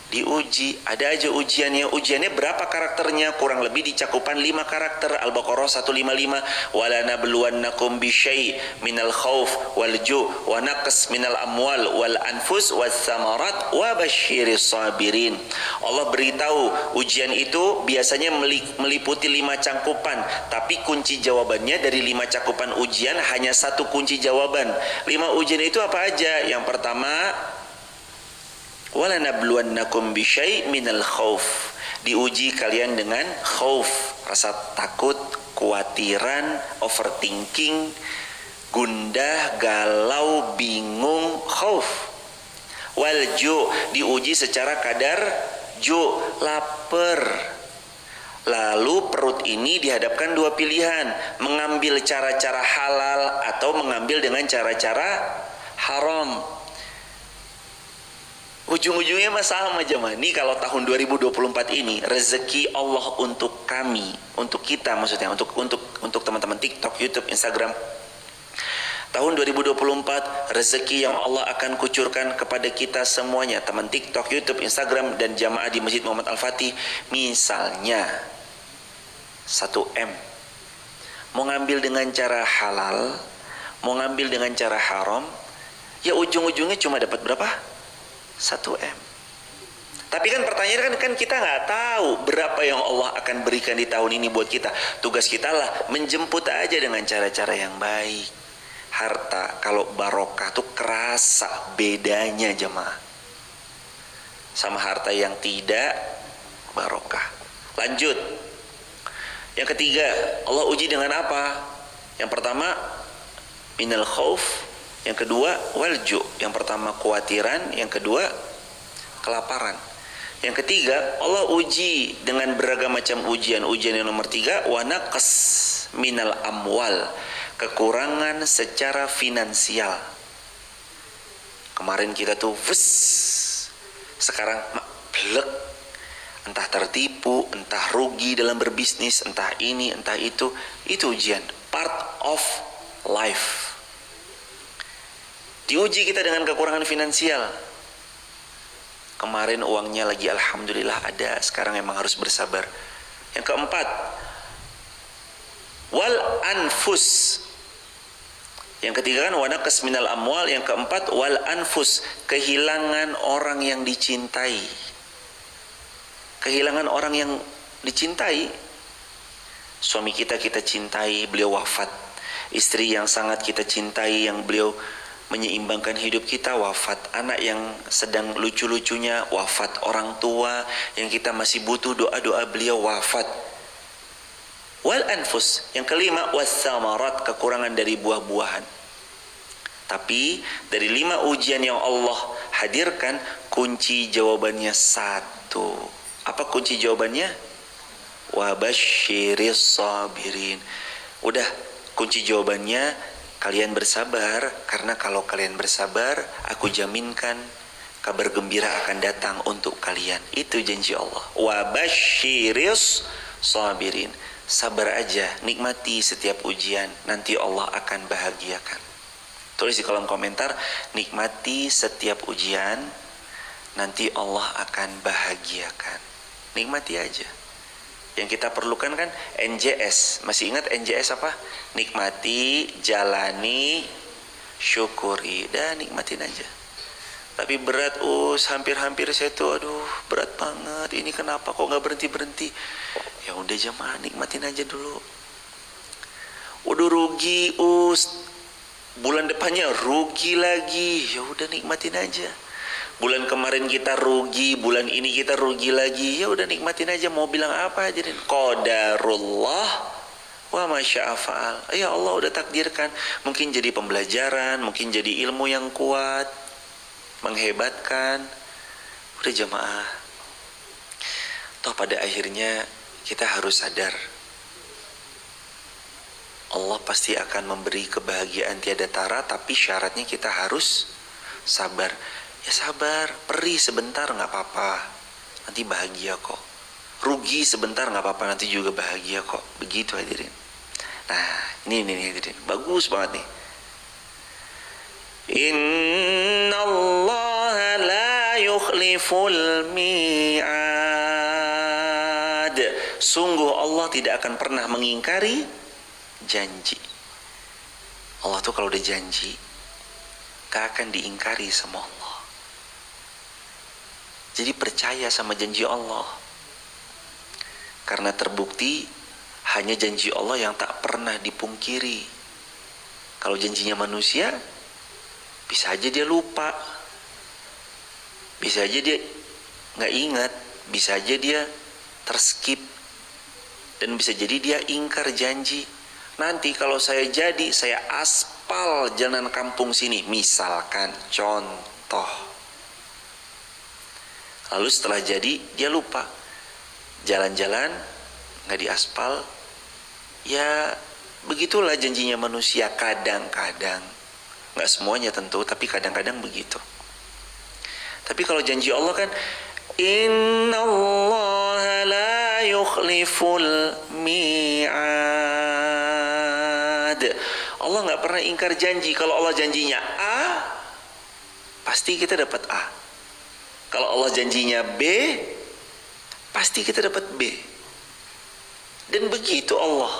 diuji. Ada aja ujiannya. Ujiannya berapa karakternya? Kurang lebih di cakupan 5 karakter. Al-Baqarah 155. Wala nabluwannakum bisyai minal khauf wal ju' wa naqs minal amwal wal anfus was samarat wa basyiris sabirin. Allah beritahu ujian itu biasanya meliputi 5 cakupan, tapi kunci jawabannya dari 5 cakupan ujian hanya 1 kunci jawaban. 5 ujian itu apa aja? Yang pertama, wala nabluwannakum bisyai minal khauf. Diuji kalian dengan khauf, rasa takut, khawatiran, overthinking, gundah, galau, bingung, khauf. Wal ju', diuji secara kadar ju', lapar. Lalu perut ini dihadapkan 2 pilihan, mengambil cara-cara halal atau mengambil dengan cara-cara haram. Ujung-ujungnya sama jemaah. Ini kalau tahun 2024 ini rezeki Allah untuk kami, untuk kita maksudnya, untuk teman-teman TikTok, YouTube, Instagram. Tahun 2024 rezeki yang Allah akan kucurkan kepada kita semuanya, teman TikTok, YouTube, Instagram dan jamaah di Masjid Muhammad Al-Fatih. Misalnya 1M. Mau ngambil dengan cara halal, mau ngambil dengan cara haram, ya ujung-ujungnya cuma dapat berapa? 1M. Tapi kan pertanyaan kan kita nggak tahu berapa yang Allah akan berikan di tahun ini buat kita. Tugas kita lah menjemput aja dengan cara-cara yang baik. Harta kalau barokah tuh kerasa bedanya jemaah sama harta yang tidak barokah. Lanjut. Yang ketiga, Allah uji dengan apa? Yang pertama minal khauf, yang kedua walju. Yang pertama kekhawatiran, yang kedua kelaparan. Yang ketiga Allah uji dengan beragam macam ujian. Ujian yang nomor 3, wa naqas minal amwal, kekurangan secara finansial. Kemarin kita tuh sekarang blek, entah tertipu, entah rugi dalam berbisnis, entah ini, entah itu ujian, part of life. Diuji kita dengan kekurangan finansial. Kemarin uangnya lagi alhamdulillah ada, sekarang emang harus bersabar. Yang keempat, wal anfus. Yang ketiga kan wa naqas minal amwal, yang keempat wal anfus, kehilangan orang yang dicintai. Kehilangan orang yang dicintai. Suami kita cintai, beliau wafat. Istri yang sangat kita cintai, yang beliau menyeimbangkan hidup kita, wafat. Anak yang sedang lucu-lucunya wafat. Orang tua yang kita masih butuh doa-doa beliau wafat. Wal anfus, yang kelima, wassamarat, kekurangan dari buah-buahan. Tapi dari 5 ujian yang Allah hadirkan, kunci jawabannya satu. Apa kunci jawabannya? Wabasyiris sabirin. Udah, kunci jawabannya kalian bersabar, karena kalau kalian bersabar, aku jaminkan kabar gembira akan datang untuk kalian. Itu janji Allah. Wabasyiris sabirin. Sabar aja, nikmati setiap ujian, nanti Allah akan bahagiakan. Tulis di kolom komentar, nikmati setiap ujian, nanti Allah akan bahagiakan. Nikmati aja. Yang kita perlukan kan NJS. Masih ingat NJS apa? Nikmati, jalani, syukuri. Dan nikmatin aja. Tapi berat, hampir-hampir saya tuh, aduh berat banget. Ini kenapa kok gak berhenti-berhenti? Ya udah jemaah, nikmatin aja dulu. Udah rugi, bulan depannya rugi lagi. Ya udah nikmatin aja. Bulan kemarin kita rugi, bulan ini kita rugi lagi. Ya udah nikmatin aja. Mau bilang apa aja? Qadarullah wa masya'a fa'al. Ya Allah udah takdirkan. Mungkin jadi pembelajaran, mungkin jadi ilmu yang kuat, menghebatkan. Udah jemaah. Toh pada akhirnya kita harus sadar, Allah pasti akan memberi kebahagiaan tiada tara, tapi syaratnya kita harus sabar. Ya sabar, perih sebentar gak apa-apa, nanti bahagia kok. Rugi sebentar gak apa-apa, nanti juga bahagia kok. Begitu hadirin. Nah ini hadirin, bagus banget nih. Inna Allah la yukhliful mi'ad. Sungguh Allah tidak akan pernah mengingkari janji. Allah tuh kalau udah janji gak akan diingkari sama Allah. Jadi percaya sama janji Allah, karena terbukti hanya janji Allah yang tak pernah dipungkiri. Kalau janjinya manusia, bisa aja dia lupa, bisa aja dia gak ingat, bisa aja dia terskip, dan bisa jadi dia ingkar janji. Nanti kalau saya jadi, saya aspal jalan kampung sini, misalkan contoh. Lalu setelah jadi dia lupa, jalan-jalan nggak diaspal. Ya begitulah janjinya manusia, kadang-kadang. Nggak semuanya tentu, tapi kadang-kadang begitu. Tapi kalau janji Allah kan, Inna Allah la yukhliful mi'ad. Allah gak pernah ingkar janji. Kalau Allah janjinya A, pasti kita dapat A. Kalau Allah janjinya B, pasti kita dapat B. Dan begitu Allah.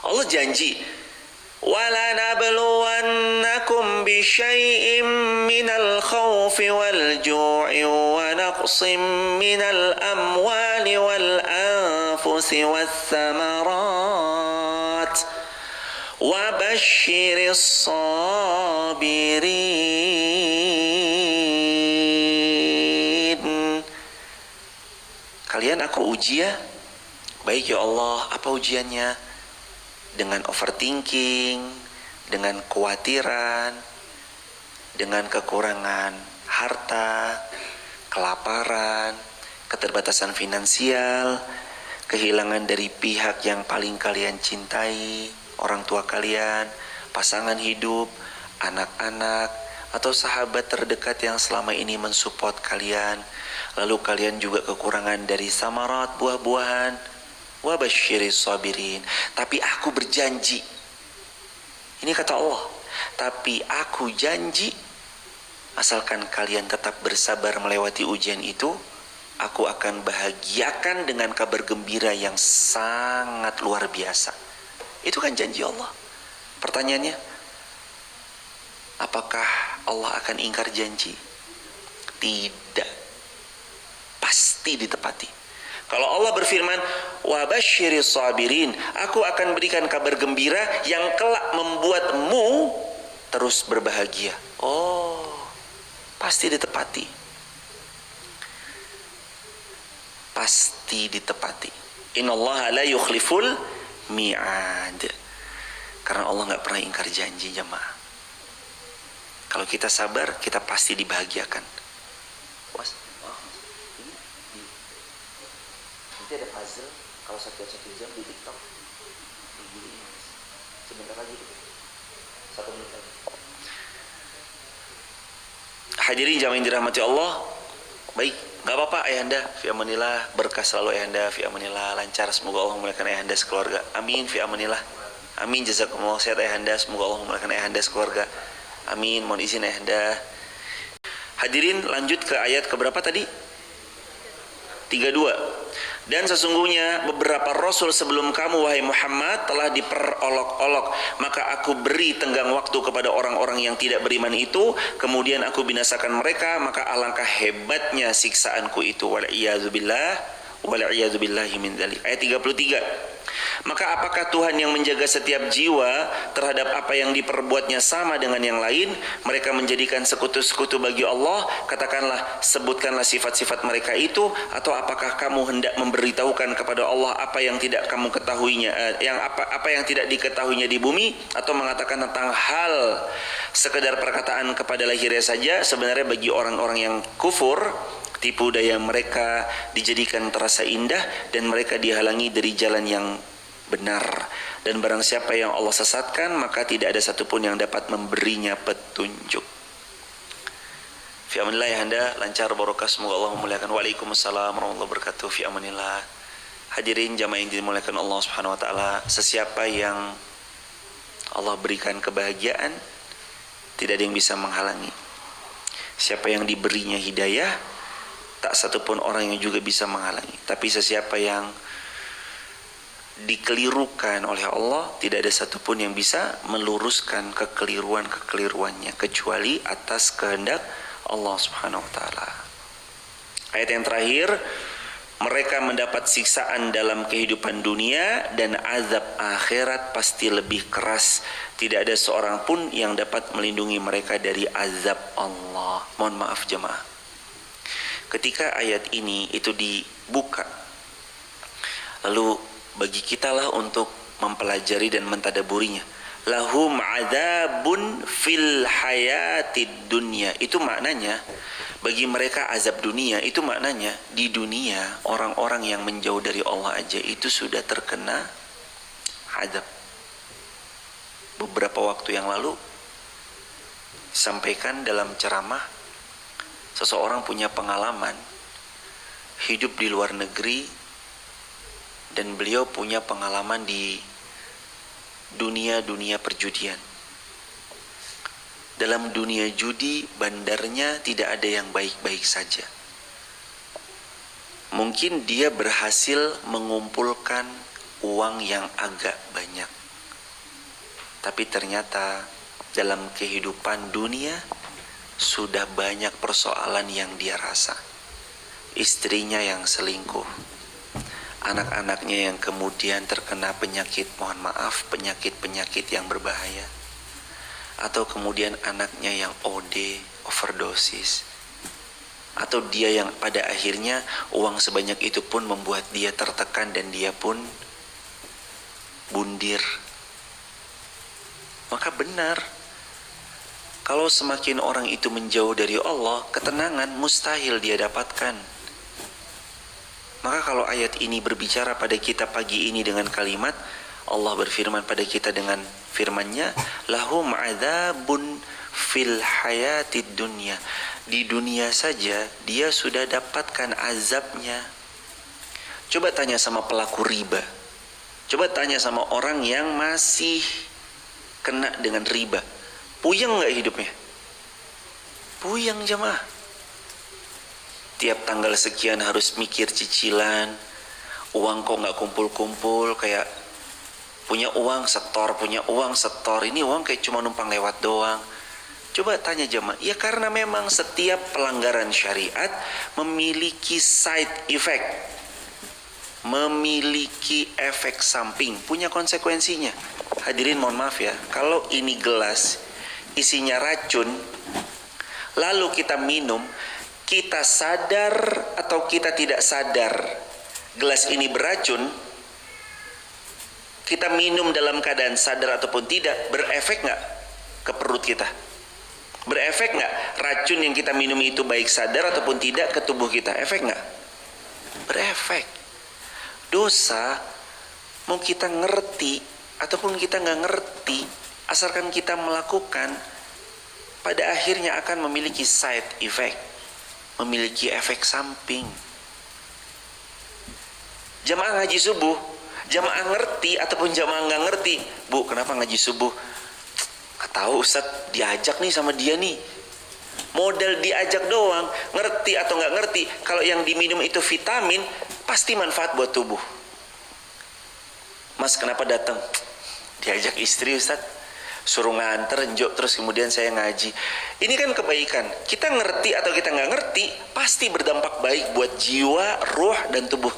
Allah janji, وَلَنَبْلُوَنَّكُمْ بِشَيْءٍ مِّنَ الْخَوْفِ وَالْجُوعِ وَنَقْصٍ مِّنَ الْأَمْوَالِ وَالْأَنفُسِ وَالثَّمَرَاتِ وَبَشِّرِ الصَّابِرِينَ. Kalian aku uji ya. Baik ya Allah, apa ujiannya? Dengan overthinking, dengan kekhawatiran, dengan kekurangan harta, kelaparan, keterbatasan finansial, kehilangan dari pihak yang paling kalian cintai, orang tua kalian, pasangan hidup, anak-anak, atau sahabat terdekat yang selama ini mensupport kalian. Lalu kalian juga kekurangan dari samarat, buah-buahan. Wabasyiris sabirin. Tapi aku berjanji, ini kata Allah, tapi aku janji, asalkan kalian tetap bersabar melewati ujian itu, aku akan bahagiakan dengan kabar gembira yang sangat luar biasa. Itu kan janji Allah. Pertanyaannya, apakah Allah akan ingkar janji? Tidak. Pasti ditepati. Kalau Allah berfirman, wa basyiris sabirin, aku akan berikan kabar gembira yang kelak membuatmu terus berbahagia. Oh, pasti ditepati. Pasti ditepati. Innallaha la yukhliful mi'ad. Karena Allah nggak pernah ingkar janji, jemaah. Kalau kita sabar, kita pasti dibahagiakan. Nanti ada puzzle, kalau satu jam di TikTok. Sebentar lagi, 1 menit lagi. Hadirin jamaah yang dirahmati Allah. Baik, nggak apa-apa ayahanda, fi amanillah, berkah selalu ayahanda, fi amanillah, lancar, semoga Allah memuliakan ayahanda sekeluarga. Amin, fi amanillah. Amin, jazakumullah sehat ayahanda, semoga Allah memuliakan ayahanda sekeluarga. Amin, mohon izin ayahanda. Hadirin, lanjut ke ayat keberapa tadi? 32. Dan sesungguhnya beberapa rasul sebelum kamu wahai Muhammad telah diperolok-olok, maka aku beri tenggang waktu kepada orang-orang yang tidak beriman itu, kemudian aku binasakan mereka, maka alangkah hebatnya siksaanku itu. Wal'iyadzubillahi min dzalik. Ayat 33. Maka apakah Tuhan yang menjaga setiap jiwa terhadap apa yang diperbuatnya sama dengan yang lain? Mereka menjadikan sekutu-sekutu bagi Allah. Katakanlah, sebutkanlah sifat-sifat mereka itu. Atau apakah kamu hendak memberitahukan kepada Allah apa yang tidak kamu ketahuinya, apa yang tidak diketahuinya di bumi? Atau mengatakan tentang hal sekedar perkataan kepada lahirnya saja? Sebenarnya bagi orang-orang yang kufur, tipu daya mereka dijadikan terasa indah dan mereka dihalangi dari jalan yang benar. Dan barang siapa yang Allah sesatkan, maka tidak ada satupun yang dapat memberinya petunjuk. Fi amanillah ya anda, lancar barokah, semoga Allah memuliakan. Waalaikumsalam warahmatullahi wabarakatuh. Fi amanillah. Hadirin jamaah yang dimuliakan Allah Subhanahu wa taala, sesiapa yang Allah berikan kebahagiaan, tidak ada yang bisa menghalangi. Siapa yang diberinya hidayah, tak satupun orang yang juga bisa menghalangi. Tapi sesiapa yang dikelirukan oleh Allah, tidak ada satupun yang bisa meluruskan kekeliruannya kecuali atas kehendak Allah Subhanahu wa taala. Ayat yang terakhir, mereka mendapat siksaan dalam kehidupan dunia dan azab akhirat pasti lebih keras. Tidak ada seorang pun yang dapat melindungi mereka dari azab Allah. Mohon maaf jemaah. Ketika ayat ini itu dibuka, lalu bagi kita lah untuk mempelajari dan mentadaburinya. Lahum adzabun fil hayatid dunya. Itu maknanya bagi mereka azab dunia. Itu maknanya di dunia orang-orang yang menjauh dari Allah aja itu sudah terkena azab. Beberapa waktu yang lalu sampaikan dalam ceramah, seseorang punya pengalaman hidup di luar negeri dan beliau punya pengalaman di dunia perjudian. Dalam dunia judi, bandarnya tidak ada yang baik-baik saja. Mungkin dia berhasil mengumpulkan uang yang agak banyak, tapi ternyata dalam kehidupan dunia sudah banyak persoalan yang dia rasa. Istrinya yang selingkuh, anak-anaknya yang kemudian terkena penyakit, mohon maaf, penyakit-penyakit yang berbahaya, atau kemudian anaknya yang OD, overdosis, atau dia yang pada akhirnya uang sebanyak itu pun membuat dia tertekan dan dia pun bundir. Maka benar, kalau semakin orang itu menjauh dari Allah, ketenangan mustahil dia dapatkan. Maka kalau ayat ini berbicara pada kita pagi ini dengan kalimat, Allah berfirman pada kita dengan firman-Nya, lahum adzabun fil hayatid dunya. Di dunia saja dia sudah dapatkan azabnya. Coba tanya sama pelaku riba. Coba tanya sama orang yang masih kena dengan riba. Puyeng enggak hidupnya? Puyeng jemaah. Tiap tanggal sekian harus mikir cicilan, uang kok nggak kumpul-kumpul, kayak punya uang setor, ini uang kayak cuma numpang lewat doang. Coba tanya jemaah, ya karena memang setiap pelanggaran syariat memiliki side effect. memiliki efek samping, punya konsekuensinya. Hadirin mohon maaf ya, kalau ini gelas isinya racun, lalu kita minum, kita sadar atau kita tidak sadar gelas ini beracun, kita minum dalam keadaan sadar ataupun tidak, berefek nggak ke perut kita? Berefek nggak racun yang kita minum itu baik sadar ataupun tidak ke tubuh kita? Efek nggak? Berefek. Dosa mau kita ngerti ataupun kita nggak ngerti, asalkan kita melakukan, pada akhirnya akan memiliki side effect, memiliki efek samping. Jamaah ngaji subuh, jamaah ngerti ataupun jamaah nggak ngerti, Bu kenapa ngaji subuh? Nggak tahu Ustaz, diajak nih sama dia nih. Modal diajak doang, ngerti atau nggak ngerti, kalau yang diminum itu vitamin, pasti manfaat buat tubuh. Mas kenapa datang? Diajak istri Ustaz, suruh nganter, njok, terus kemudian saya ngaji. Ini kan kebaikan. Kita ngerti atau kita nggak ngerti, pasti berdampak baik buat jiwa, ruh, dan tubuh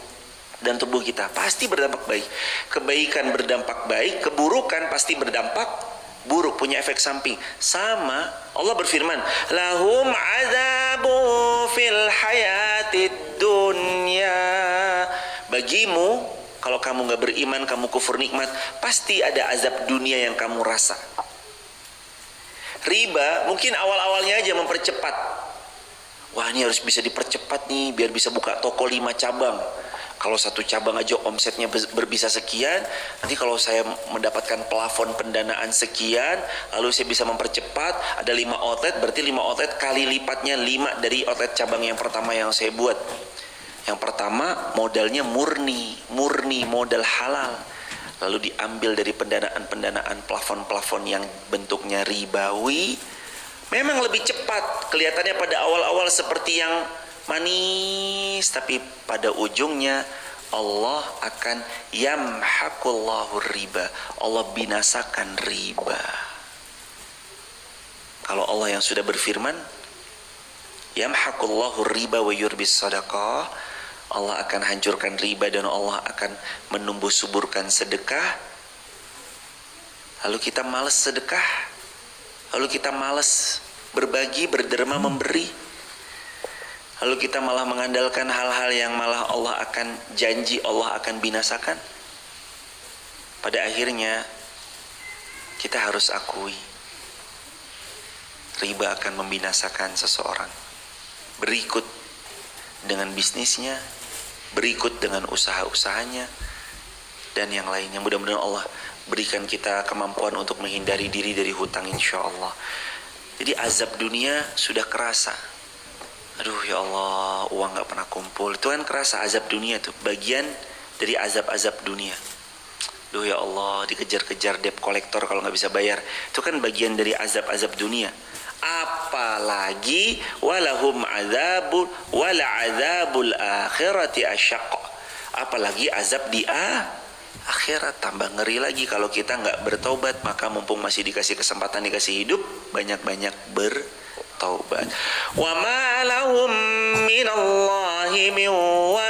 kita. Pasti berdampak baik. Kebaikan berdampak baik, keburukan pasti berdampak buruk, punya efek samping. Sama Allah berfirman, lahum azabu fil hayatid dunya. Bagimu, kalau kamu nggak beriman, kamu kufur nikmat, pasti ada azab dunia yang kamu rasa. Riba mungkin awal-awalnya aja mempercepat. Wah ini harus bisa dipercepat nih, biar bisa buka toko 5 cabang. Kalau satu cabang aja omsetnya berbisa sekian, nanti kalau saya mendapatkan plafon pendanaan sekian, lalu saya bisa mempercepat, ada 5 outlet, berarti 5 outlet kali lipatnya 5 dari outlet cabang yang pertama yang saya buat. Yang pertama modalnya murni modal halal, lalu diambil dari pendanaan plafon-plafon yang bentuknya ribawi. Memang lebih cepat, kelihatannya pada awal-awal seperti yang manis, tapi pada ujungnya Allah akan yamhaqullahu riba, Allah binasakan riba. Kalau Allah yang sudah berfirman yamhaqullahu riba wa yurbis sadaqah, Allah akan hancurkan riba dan Allah akan menumbuh suburkan sedekah. Lalu kita malas sedekah, lalu kita malas berbagi, berderma, memberi. Lalu kita malah mengandalkan hal-hal yang malah Allah akan janji, Allah akan binasakan. Pada akhirnya kita harus akui, riba akan membinasakan seseorang. Berikut dengan bisnisnya, berikut dengan usaha-usahanya, dan yang lainnya. Mudah-mudahan Allah berikan kita kemampuan untuk menghindari diri dari hutang insya Allah. Jadi azab dunia sudah kerasa. Aduh ya Allah, uang gak pernah kumpul. Itu kan kerasa azab dunia tuh, bagian dari azab-azab dunia. Aduh ya Allah, dikejar-kejar debt collector kalau gak bisa bayar. Itu kan bagian dari azab-azab dunia. Apalagi walahum azabul wala azabul akhirati asyaq. Apalagi azab di akhirat, tambah ngeri lagi kalau kita gak bertaubat. Maka mumpung masih dikasih kesempatan, dikasih hidup, banyak-banyak bertaubat. Wa ma lahum minallahi min waq.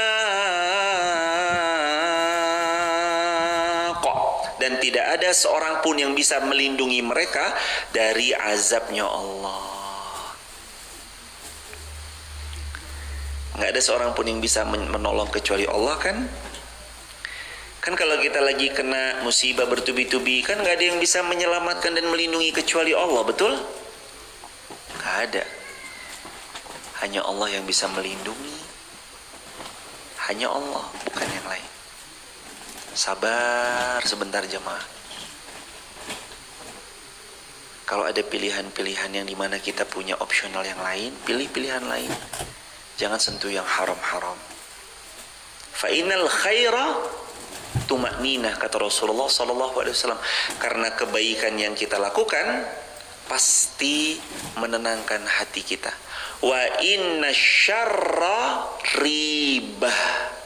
Dan tidak ada seorang pun yang bisa melindungi mereka dari azabnya Allah. Nggak ada seorang pun yang bisa menolong kecuali Allah kan? Kan kalau kita lagi kena musibah bertubi-tubi, kan nggak ada yang bisa menyelamatkan dan melindungi kecuali Allah, betul? Nggak ada. Hanya Allah yang bisa melindungi. Hanya Allah, bukan yang lain. Sabar sebentar jemaah. Kalau ada pilihan-pilihan yang dimana kita punya opsional yang lain, pilih pilihan lain. Jangan sentuh yang haram-haram. Fa innal khaira tumakninah, kata Rasulullah SAW. Karena kebaikan yang kita lakukan pasti menenangkan hati kita. Wa inna syarra ribah.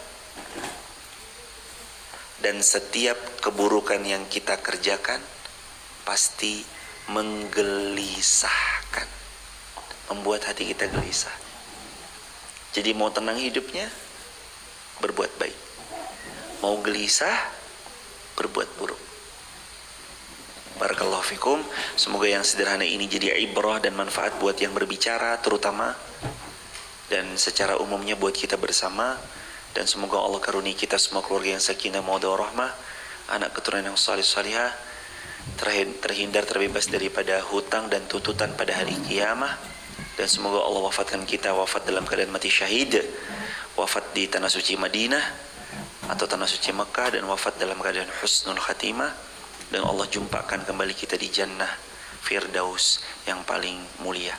Dan setiap keburukan yang kita kerjakan pasti menggelisahkan, membuat hati kita gelisah. Jadi mau tenang hidupnya, berbuat baik. mau gelisah, berbuat buruk. Barakallahu fikum. Semoga yang sederhana ini jadi ibrah dan manfaat buat yang berbicara terutama, dan secara umumnya buat kita bersama. Dan semoga Allah karuniai kita semua keluarga yang sakinah mawaddah warahmah, anak keturunan yang salih salihah, terhindar terbebas daripada hutang dan tuntutan pada hari kiamah. Dan semoga Allah wafatkan kita wafat dalam keadaan mati syahid, wafat di tanah suci Madinah atau tanah suci Mekah, dan wafat dalam keadaan husnul khatimah. Dan Allah jumpakan kembali kita di jannah Firdaus yang paling mulia.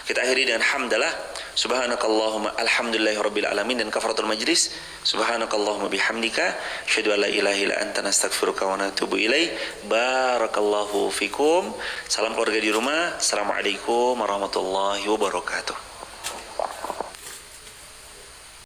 Kita akhiri dengan hamdalah. Subhanakallahumma alhamdulillahirabbil alamin, dan kafaratul majlis. Subhanakallahumma bihamdika asyhadu an la ilaha illa anta nastaghfiruka wa natubu ilaik. Barakallahu fikum. Salam keluarga di rumah. Assalamualaikum warahmatullahi wabarakatuh.